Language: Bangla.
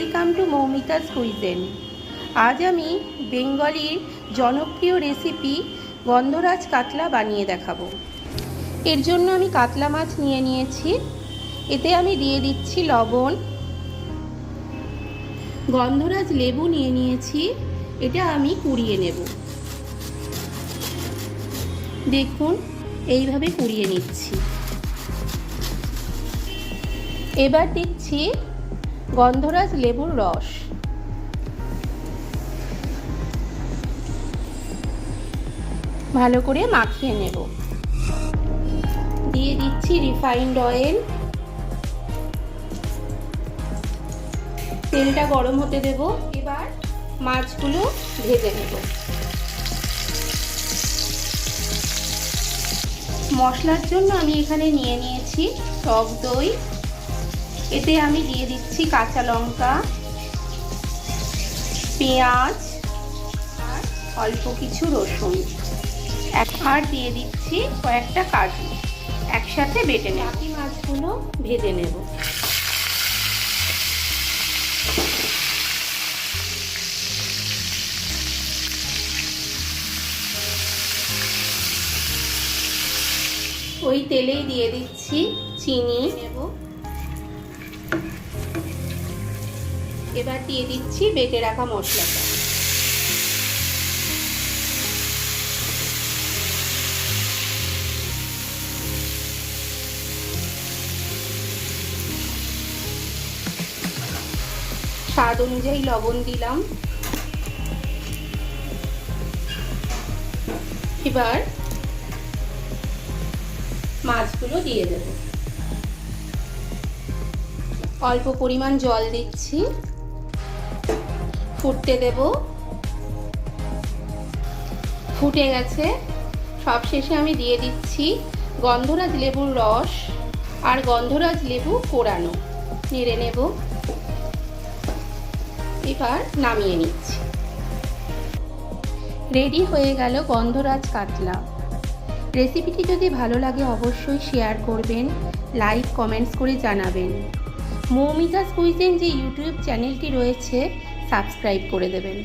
Welcome to Moumita's cuisine. আজ আমি বেঙ্গলির জনপ্রিয় রেসিপি গন্ধরাজ কাতলা বানিয়ে দেখাবো। এর জন্য আমি কাতলা মাছ নিয়ে নিয়েছি। এতে আমি দিয়ে দিচ্ছি লবণ। গন্ধরাজ লেবু নিয়ে নিয়েছি, এটা আমি কুড়িয়ে নেব। দেখুন এইভাবে কুড়িয়ে নিচ্ছি। এবার দিচ্ছি গন্ধরাজ লেবুর রস। ভালো করে মাখিয়ে নেব। দিয়ে দিচ্ছি রিফাইন্ড অয়েল। তেলটা গরম হতে দেব। এবার মাছগুলো ভেজে নেব। মশলার জন্য আমি এখানে নিয়ে নিয়েছি টক দই। এতে আমি দিয়ে দিচ্ছি কাঁচা লঙ্কা, পেঁয়াজ আর অল্প কিছু রসুন, আর দিয়ে দিচ্ছি কয়েকটা কাজু। একসাথে বেটে নেব। বাকি মাছগুলো ভেজে নেব। ওই তেলেই দিয়ে দিচ্ছি চিনি নেব। এবার দিয়ে দিচ্ছি বেটে রাখা মশলাটা। স্বাদ অনুযায়ী লবণ দিলাম। এবার মাছগুলো দিয়ে দেব। অল্প পরিমাণ জল দিচ্ছি, ফুটতে দেব। ফুটে গেছে। সবশেষে আমি দিয়ে দিচ্ছি গন্ধরাজ লেবুর রস আর গন্ধরাজ লেবু কোড়ানো। নেড়ে নেব। এবার নামিয়ে নিচ্ছি। রেডি হয়ে গেল গন্ধরাজ কাতলা। রেসিপিটি যদি ভালো লাগে অবশ্যই শেয়ার করবেন, লাইক কমেন্টস করে জানাবেন। মৌমিতাস কুইজিন যে ইউটিউব চ্যানেলটি রয়েছে সাবস্ক্রাইব করে দেবেন।